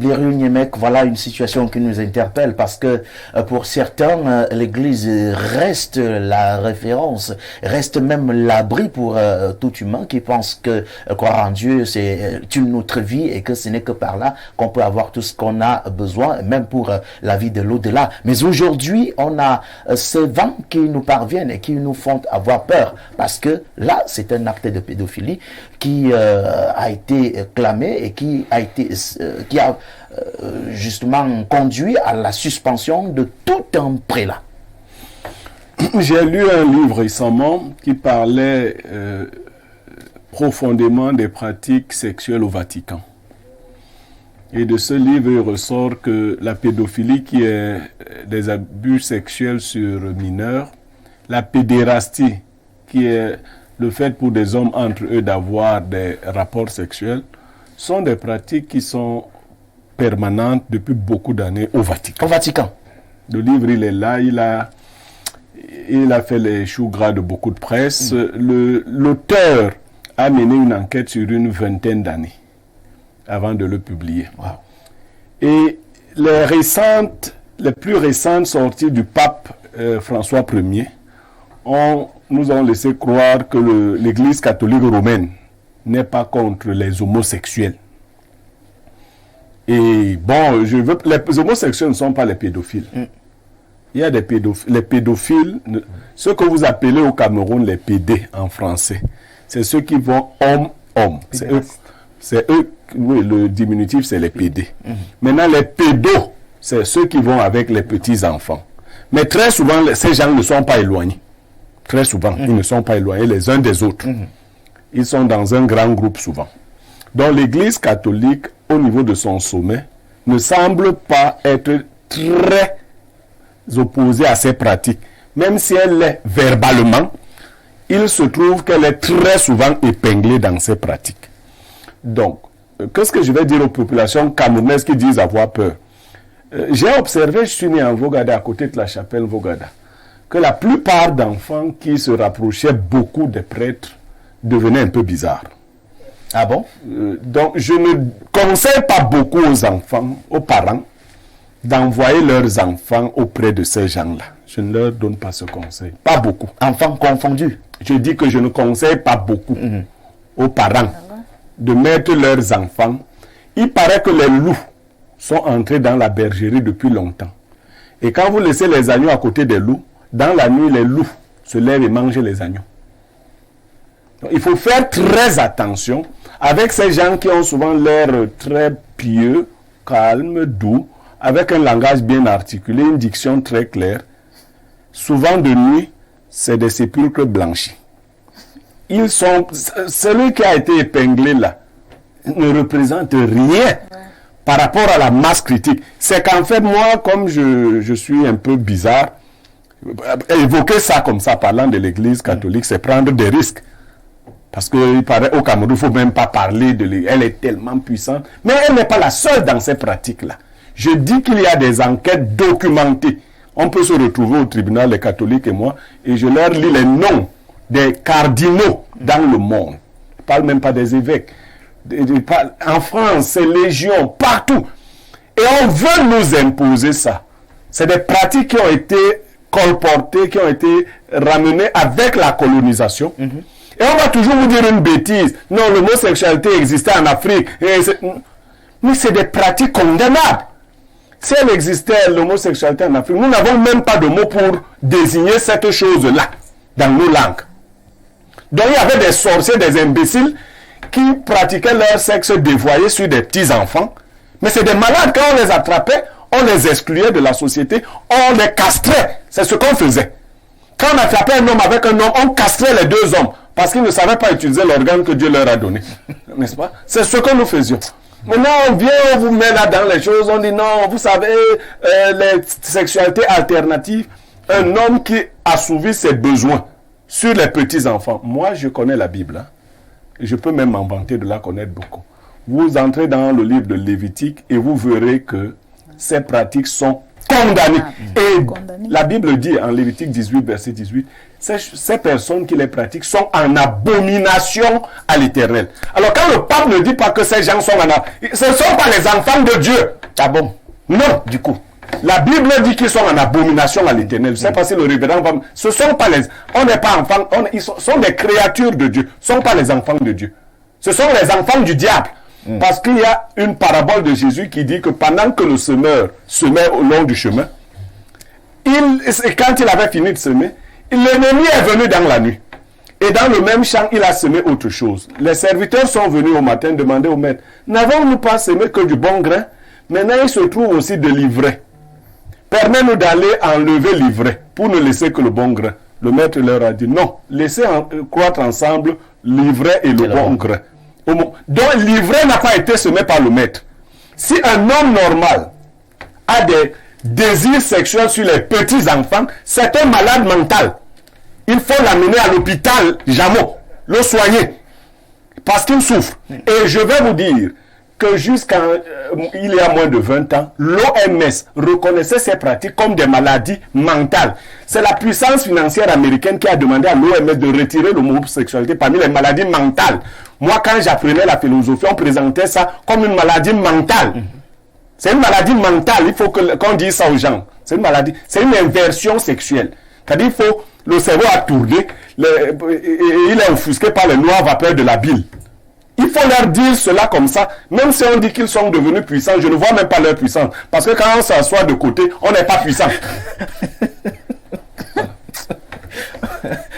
Viril Niemek, voilà une situation qui nous interpelle parce que pour certains, l'Église reste la référence, reste même l'abri pour tout humain qui pense que croire en Dieu c'est une autre vie et que ce n'est que par là qu'on peut avoir tout ce qu'on a besoin, même pour la vie de l'au-delà. Mais aujourd'hui, on a ces vents qui nous parviennent et qui nous font avoir peur parce que là, c'est un acte de pédophilie qui a été clamé et qui a justement conduit à la suspension de tout un prélat. J'ai lu un livre récemment qui parlait profondément des pratiques sexuelles au Vatican. Et de ce livre, il ressort que la pédophilie, qui est des abus sexuels sur mineurs, la pédérastie, qui est le fait pour des hommes entre eux d'avoir des rapports sexuels, sont des pratiques qui sont permanentes depuis beaucoup d'années au Vatican. Au Vatican. Le livre, il est là, il a fait les choux gras de beaucoup de presse. L'auteur a mené une enquête sur une vingtaine d'années avant de le publier. Wow. Et les plus récentes sorties du pape François Ier nous ont laissé croire que l'Église catholique romaine n'est pas contre les homosexuels. Et bon, les homosexuels ne sont pas les pédophiles. Il y a les pédophiles, ceux que vous appelez au Cameroun les PD en français, c'est ceux qui vont homme-homme. C'est eux, oui, le diminutif c'est les PD. Maintenant les pédos, c'est ceux qui vont avec les petits-enfants. Mais très souvent, ces gens ne sont pas éloignés. Très souvent, ils ne sont pas éloignés les uns des autres. Ils sont dans un grand groupe souvent. Donc l'Église catholique, au niveau de son sommet, ne semble pas être très opposée à ces pratiques. Même si elle l'est verbalement, il se trouve qu'elle est très souvent épinglée dans ces pratiques. Donc, qu'est-ce que je vais dire aux populations camerounaises qui disent avoir peur? J'ai observé, je suis né en Vogada, à côté de la chapelle Vogada, que la plupart d'enfants qui se rapprochaient beaucoup des prêtres devenaient un peu bizarres. Ah bon? Donc, je ne conseille pas beaucoup aux enfants, aux parents, d'envoyer leurs enfants auprès de ces gens-là. Je ne leur donne pas ce conseil. Pas beaucoup. Enfants confondus. Je dis que je ne conseille pas beaucoup aux parents de mettre leurs enfants. Il paraît que les loups sont entrés dans la bergerie depuis longtemps. Et quand vous laissez les agneaux à côté des loups, dans la nuit, les loups se lèvent et mangent les agneaux. Donc, il faut faire très attention avec ces gens qui ont souvent l'air très pieux, calmes, doux, avec un langage bien articulé, une diction très claire. Souvent de nuit, c'est des sépulcres blanchis. Celui qui a été épinglé là ne représente rien par rapport à la masse critique. C'est qu'en fait, moi, comme je suis un peu bizarre, évoquer ça comme ça, parlant de l'Église catholique, c'est prendre des risques. Parce qu'il paraît au Cameroun, il ne faut même pas parler de l'Église. Elle est tellement puissante. Mais elle n'est pas la seule dans ces pratiques-là. Je dis qu'il y a des enquêtes documentées. On peut se retrouver au tribunal, les catholiques et moi, et je leur lis les noms des cardinaux dans le monde. Je ne parle même pas des évêques. En France, c'est légion, partout. Et on veut nous imposer ça. C'est des pratiques qui ont été colportées, qui ont été ramenées avec la colonisation. Et on va toujours vous dire une bêtise. Non, l'homosexualité existait en Afrique. Mais c'est des pratiques condamnables. Si elle existait, l'homosexualité en Afrique, nous n'avons même pas de mots pour désigner cette chose-là dans nos langues. Donc il y avait des sorciers, des imbéciles qui pratiquaient leur sexe dévoyé sur des petits-enfants. Mais c'est des malades. Quand on les attrapait, on les excluait de la société, on les castrait. C'est ce qu'on faisait. Quand on attrapait un homme avec un homme, on castrait les deux hommes parce qu'ils ne savaient pas utiliser l'organe que Dieu leur a donné. N'est-ce pas? C'est ce que nous faisions. Maintenant, on vient, on vous met là dans les choses, on dit non, vous savez, les sexualités alternatives, un homme qui assouvit ses besoins sur les petits-enfants. Moi, je connais la Bible. Hein. Je peux même m'en vanter de la connaître beaucoup. Vous entrez dans le livre de Lévitique et vous verrez que ces pratiques sont condamnés. Et Condamnés. la Bible dit en Lévitique 18, verset 18, ces personnes qui les pratiquent sont en abomination à l'Éternel. Alors quand le pape ne dit pas que ces gens sont en abomination, ce ne sont pas les enfants de Dieu. Ah bon? Non. Du coup. La Bible dit qu'ils sont en abomination à l'Éternel. Je ne sais pas si le révérend va... Ce sont pas les... On n'est pas enfants. Ils sont des créatures de Dieu. Ce ne sont pas les enfants de Dieu. Ce sont les enfants du diable. Parce qu'il y a une parabole de Jésus qui dit que pendant que le semeur semait au long du chemin, quand il avait fini de semer, l'ennemi est venu dans la nuit. Et dans le même champ, il a semé autre chose. Les serviteurs sont venus au matin demander au maître, n'avons-nous pas semé que du bon grain? Maintenant, il se trouve aussi de l'ivraie. Permets-nous d'aller enlever l'ivraie pour ne laisser que le bon grain. Le maître leur a dit, non, laissez croître ensemble l'ivraie et le bon grain. Donc l'ivraie n'a pas été semé par le maître. Si un homme normal a des désirs sexuels sur les petits-enfants, c'est un malade mental. Il faut l'amener à l'hôpital, Jameau, le soigner, parce qu'il souffre. Et je vais vous dire que jusqu'à il y a moins de 20 ans, l'OMS reconnaissait ces pratiques comme des maladies mentales. C'est la puissance financière américaine qui a demandé à l'OMS de retirer l'homosexualité parmi les maladies mentales. Moi, quand j'apprenais la philosophie, on présentait ça comme une maladie mentale. C'est une maladie mentale, il faut qu'on dise ça aux gens. C'est une maladie, c'est une inversion sexuelle. C'est-à-dire qu'il faut, le cerveau a tourné, il est offusqué par les noires vapeurs de la bile. Il faut leur dire cela comme ça, même si on dit qu'ils sont devenus puissants, je ne vois même pas leur puissance. Parce que quand on s'assoit de côté, on n'est pas puissant.